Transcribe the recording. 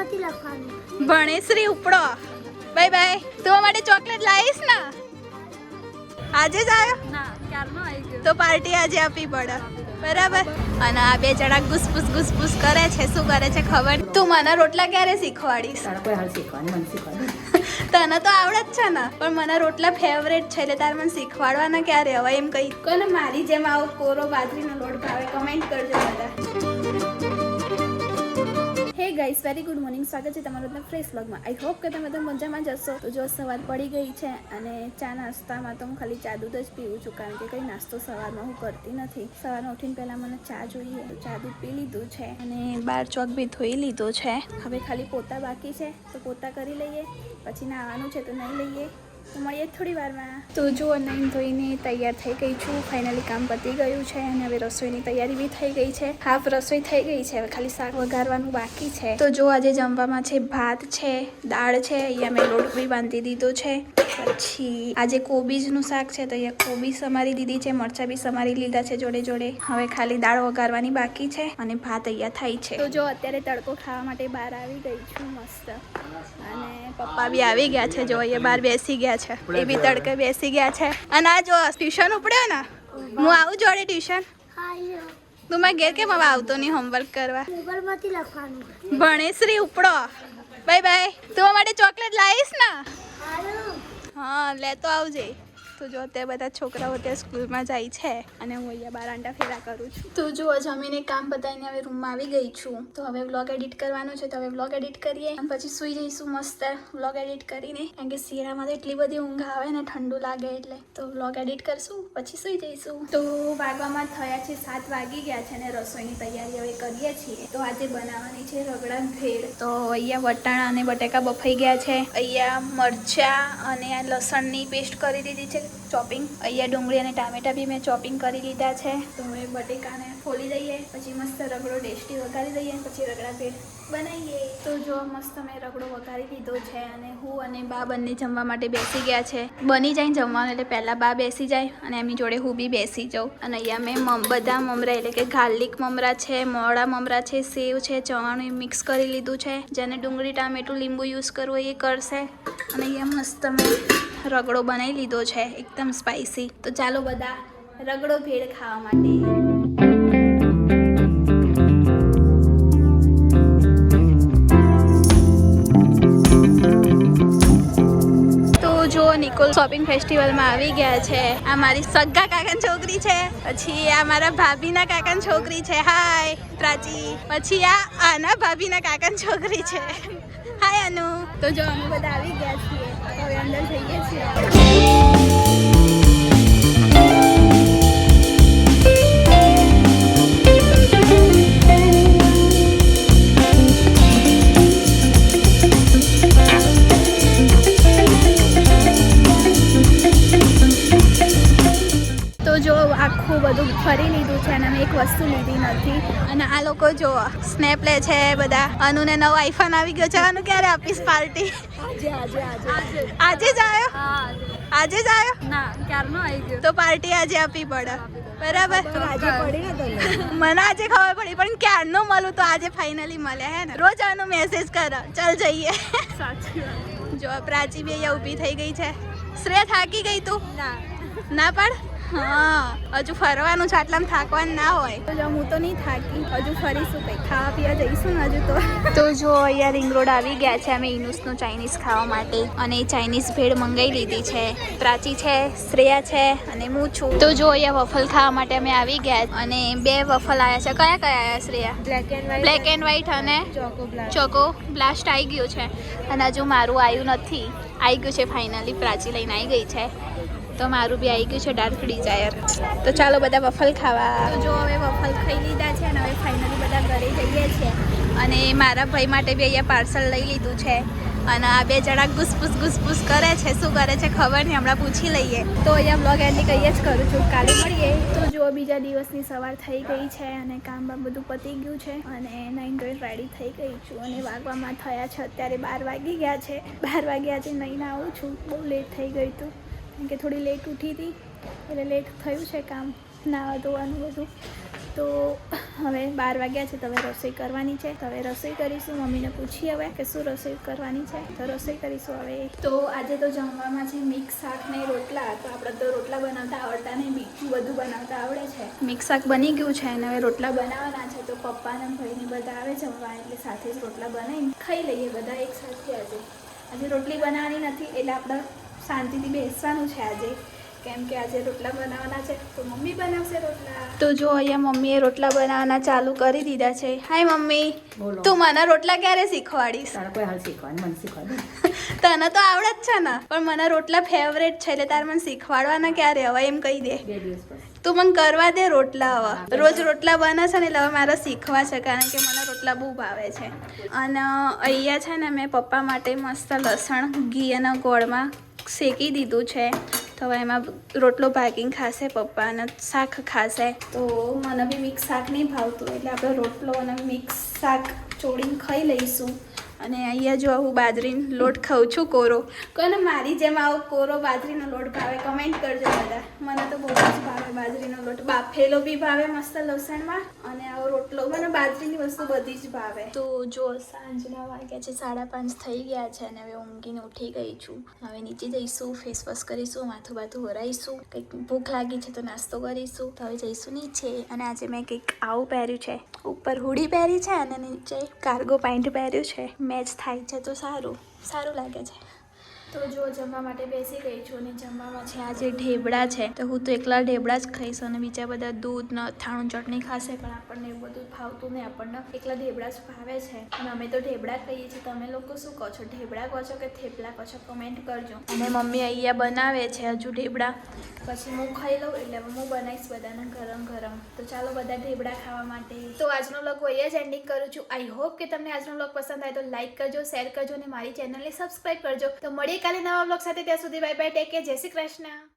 પેપરમાંથી લખવાનું ભણેશ્રી ઉપડો bye bye. તું અમારે ચોકલેટ લાવીશ ને? આજે જ આવ્યો ના ક્યારનો આવી ગયો તો પાર્ટી આજે આપવી પડે બરાબર. અને આ બે જણા ગુસપુસ કરે છે. શું કરે છે ખબર? તું મને રોટલા ક્યારે શીખવાડીશ? તને તો આવડે જ છે ને, પણ મને રોટલા ફેવરેટ છે એટલે તારે મને શીખવાડવાના ક્યારે હવે એમ કઈ કોને મારી જેમ આવો કોરો બાજરીનો લોટ ભાવે કમેન્ટ કરજો બધા. હે ગાઈસ, વેરી ગુડ મોર્નિંગ. સ્વાગત છે તમારું બધા ફ્રેશ વ્લોગમાં. આઈ હોપ કે તમે તો મજામાં જ હશો. તો જો સવાર પડી ગઈ છે અને ચા નાસ્તામાં તો હું ખાલી ચા દૂધ જ પીવું છું, કારણ કે કંઈ નાસ્તો સવારમાં હું કરતી નથી. સવારમાં ઉઠીને પહેલાં મને ચા જોઈએ, તો ચા દૂધ પી લીધું છે અને બાર ચોક બી ધોઈ લીધો છે. હવે ખાલી પોતા બાકી છે તો પોતા કરી લઈએ, પછી નાહવાનું છે તો નહીં લઈએ. તો મળીએ થોડી વારમાં. તો જો નાઈને ધોઈને તૈયાર થઈ ગઈ છું. ફાઇનલી કામ પતી ગયું છે અને હવે રસોઈની તૈયારી બી થઈ ગઈ છે. હાફ રસોઈ થઈ ગઈ છે, હવે ખાલી શાક વઘારવાનું બાકી છે. તો જો આજે જમવામાં છે ભાત છે, દાળ છે, અહીંયા મેં લોટ બી બાંધી દીધો છે. પછી આજે કોબીજનું શાક છે તો અહીંયા કોબી સમારી દીધી છે, મરચાં બી સમારી લીધા છે જોડે જોડે. હવે ખાલી દાળ વઘારવાની બાકી છે અને ભાત અહીંયા થાય છે. તો જો અત્યારે તડકો ખાવા માટે બહાર આવી ગઈ છું મસ્ત, અને પપ્પા બી આવી ગયા છે. જો અહીંયા બહાર બેસી ગયા છે, એ બી તડકે બેસી ગયા છે. અને આ જો ટ્યુશન ઉપડ્યો ને, હું આવું જોડે ટ્યુશન. તું મારા ઘેર કેમ હવે આવતો નહીં હોમવર્ક કરવા? પેપરમાંથી લખવાનું ભણેશ્રી ઉપડો બાય બાય. તું અમારે ચોકલેટ લાવીશ ને? હા લેતો આવજે. તો જો અત્યારે બધા છોકરાઓ અત્યારે સ્કૂલમાં જાય છે અને હું અહીંયા બાર આંટા ફેરા કરું છું. તો જો જમીને કામ બતાવીને હવે રૂમમાં આવી ગઈ છું. તો હવે વ્લોગ એડિટ કરવાનું છે, તો હવે વ્લોગ એડિટ કરીએ અને પછી સૂઈ જઈશું મસ્ત વ્લોગ એડિટ કરીને, કારણ કે શિયાળામાં તો એટલી બધી ઊંઘ આવે ને, ઠંડુ લાગે એટલે. તો વ્લોગ એડિટ કરશું પછી સૂઈ જઈશું. તો વાગવામાં થયા છે 7 વાગી ગયા છે અને રસોઈની તૈયારી હવે કરીએ છીએ. તો આજે બનાવવાની છે રગડા ભેળ. તો અહીંયા વટાણા અને બટેકા બફાઈ ગયા છે, અહીંયા મરચાં અને આ લસણની પેસ્ટ કરી દીધી છે ચોપિંગ. અહીંયા ડુંગળી અને ટામેટા બી મેં ચોપિંગ કરી લીધા છે. તો હવે બટેકાને ફોલી દઈએ, પછી મસ્ત રગડો ટેસ્ટી વઘારી દઈએ, પછી રગડા ભેળ બનાવીએ. તો જો મસ્ત મેં રગડો વઘારી દીધો છે અને હું અને બા બંને જમવા માટે બેસી ગયા છે. બની જાય જમવાનું એટલે પહેલાં બા બેસી જાય અને એમની જોડે હું બી બેસી જાઉં. અને અહીંયા મેં બધા મમરા એટલે કે ગાર્લિક મમરા છે, મોળા મમરા છે, સેવ છે, ચવાણું મિક્સ કરી લીધું છે. જેને ડુંગળી ટામેટું લીંબુ યુઝ કરવું એ કરશે. અને અહીંયા મસ્ત મેં રગડો બનાવી લીધો છે એકદમ સ્પાઇસી. તો ચાલો બધા રગડો ભેળ ખાવા માટે. જો નિકોલ શોપિંગ ફેસ્ટિવલમાં આવી ગયા છે. આ મારી સગ્ગા કાકાની છોકરી છે, પછી આ મારા ભાભીના કાકાની છોકરી છે, હાય પ્રાચી. પછી આ આના ભાભીના કાકાની છોકરી છે, હાય અનુ. તો જો અમે બધા આવી ગયા છીએ, હવે અંદર જઈએ છીએ. આખું બધું ફરી લીધું છે અને અમે એક વસ્તુ લીધી નથી. અને આ લોકો જો સ્નેપ લે છે બધા. અનુને નવો આઈફોન આવી ગયો છે. અનુ ક્યારે આપીશ પાર્ટી? આજે જ આવ્યો? આજે જ આવ્યો? ના ક્યારનો આવી ગયો તો પાર્ટી આજે આપવી પડે બરાબર. મને આજે ખબર પડી, પણ ક્યારનો મળું તો આજે ફાઇનલી મળે હે ને. રોજ આનો મેસેજ કરો ચાલ જઈએ. સાચી વાત. જો પ્રાચી બી અહીંયા ઊભી થઈ ગઈ છે. શ્રેયા થાકી ગઈ તું? ના પાડ. હા હજુ ફરવાનું છે, આટલામાં થાકવાનું ના હોય. તો જો હું તો નહીં થાકી, હજુ ફરીશું, કંઈ ખાવા પીવા જઈશું ને હજુ તો જો અહીંયા રિંગ રોડ આવી ગયા છે અમે ઇનુસનું ચાઇનીઝ ખાવા માટે, અને ચાઇનીઝ ભેળ મંગાવી લીધી છે. પ્રાચી છે, શ્રેયા છે અને હું છું. તો જો અહીંયા વફલ ખાવા માટે અમે આવી ગયા અને 2 વફલ આવ્યા છે. કયા કયા આવ્યા શ્રેયા? બ્લેક એન્ડ વ્હાઈટ અને ચોકો બ્લાસ્ટ આવી ગયું છે. અને હજુ મારું આવ્યું નથી. આવી ગયું છે ફાઇનલી, પ્રાચી લઈને આવી ગઈ છે. તો મારું બી આવી ગયું છે ડાર્ક ડિઝાયર. તો ચાલો બધા વફલ ખાવા. તો જો હવે વફલ ખાઈ લીધા છે અને હવે ફાઇનલી બધા ઘરે જઈએ છીએ. અને મારા ભાઈ માટે બી અહીંયા પાર્સલ લઈ લીધું છે. અને આ 2 જણા ગુસપુસ કરે છે. શું કરે છે ખબર નહીં, હમણાં પૂછી લઈએ. તો અહીંયા બ્લોગ એન્ડ કંઈ જ કરું છું, કાલે મળીએ. તો જો બીજા દિવસની સવાર થઈ ગઈ છે અને કામ બધું પતી ગયું છે અને 9 ધોઈને રેડી થઈ ગઈ છું. અને વાગવામાં થયા છે અત્યારે 12 વાગી ગયા છે. 12 વાગ્યા છે નહીં આવું છું, બહુ લેટ થઈ ગયું હતું, કારણ કે થોડી લેટ ઉઠી હતી એટલે લેટ થયું છે કામ નાવા ધોવાનું બધું. તો હવે 12 વાગ્યા છે તો હવે રસોઈ કરવાની છે. તો હવે રસોઈ કરીશું. મમ્મીને પૂછી હવે કે શું રસોઈ કરવાની છે તો રસોઈ કરીશું હવે. તો આજે તો જમવામાં છે મિક્સ શાક ને રોટલા. તો આપણે તો રોટલા બનાવતા આવડતા નહીં, બીજું બધું બનાવતા આવડે છે. મિક્સ શાક બની ગયું છે અને હવે રોટલા બનાવવાના છે. તો પપ્પા અને ભાઈને બધા આવે જમવા એટલે સાથે જ રોટલા બનાવીને ખાઈ લઈએ બધા એક સાથે. આજે રોટલી બનાવવાની નથી એટલે આપણે શાંતિથી બેસવાનું છે આજે, કેમ કે આજે રોટલા બનાવવાના છે તો મમ્મી બનાવશે રોટલા. તો જો અહીંયા મમ્મીએ રોટલા બનાવવાના ચાલુ કરી દીધા છે. હાય મમ્મી, તું મને રોટલા ક્યારે શીખવાડીશ? તારે કોઈ હાલ શીખવાનું મને શીખવાડે. તને તો આવડે જ છે ને, પણ મને રોટલા ફેવરેટ છે એટલે તારે મને શીખવાડવાના ક્યારે હવે એમ કહી દે. 2 દિવસ પછી. તું મને કરવા દે રોટલા. હવે રોજ રોટલા બને છે ને એટલે હવે મારે શીખવા છે, કારણ કે મને રોટલા બહુ ભાવે છે. અને અહીંયા છે ને મેં પપ્પા માટે મસ્ત લસણ ઘી અને ગોળમાં શેકી દીધું છે. તો હવે એમાં રોટલો ભાગીને ખાશે પપ્પા અને શાક ખાશે. તો મને બી મિક્સ શાક નહીં ભાવતું એટલે આપણે રોટલો અને મિક્સ શાક ચોળીને ખાઈ લઈશું. અને અહીંયા જો હું બાજરીનો લોટ ખાઉં છું કોરો. કોને મારી જેમ આવો કોરો બાજરીનો લોટ ભાવે કમેન્ટ કરજો બધા. મને તો બહુ જ ભાવે બાજરીનો લોટ. બાફેલો બી ભાવે મસ્ત લસણમાં, અને આવો રોટલો મને બાજરીની વસ્તુ બધી જ ભાવે. તો જો સાંજના વાગ્યા છે 5:30 થઈ ગયા છે અને હવે ઊંઘીને ઉઠી ગઈ છું. હવે નીચે જઈશું, ફેસ વોશ કરીશું, માથું બાથું હરાઈશું, કંઈક ભૂખ લાગી છે તો નાસ્તો કરીશું. તો હવે જઈશું નીચે. અને આજે મેં કંઈક આવું પહેર્યું છે, ઉપર હુડી પહેરી છે અને નીચે કાર્ગો પેન્ટ પહેર્યું છે. મેચ થાય છે તો સારું લાગે છે. તો જો જમવા માટે બેસી ગઈ છું અને જમવામાં છે આજે ઢેબડા છે. તો હું તો એકલા ઢેબડા જ ખાઈશ અને બીજા બધા દૂધ ને અથાણું ચટણી ખાશે, પણ આપણને એવું બધું ભાવતું નહીં. આપણને એકલા ઢેબડા જ ભાવે છે અને અમે તો ઢેબડા ખાઈએ છીએ. તમે લોકો શું કહો છો? ઢેબડા કહો છો કે થેપલા કહો છો? કમેન્ટ કરજો. અને મમ્મી અહીંયા બનાવે છે હજુ ઢેબડા, પછી હું ખાઈ લઉં એટલે હું બનાવીશ બધાને ગરમ. તો ચાલો બધા ઢેબડા ખાવા માટે. તો આજનો વ્લોગ અહીંયા જ એન્ડિંગ કરું છું. આઈ હોપ કે તમને આજનો વ્લોગ પસંદ આવે તો લાઈક કરજો, શેર કરજો અને મારી ચેનલને સબસ્ક્રાઈબ કરજો. તો મળીએ કાલે નવા વ્લોગ સાથે. ત્યાં સુધી બાય બાય, ટેક કેર, જય શ્રી કૃષ્ણ.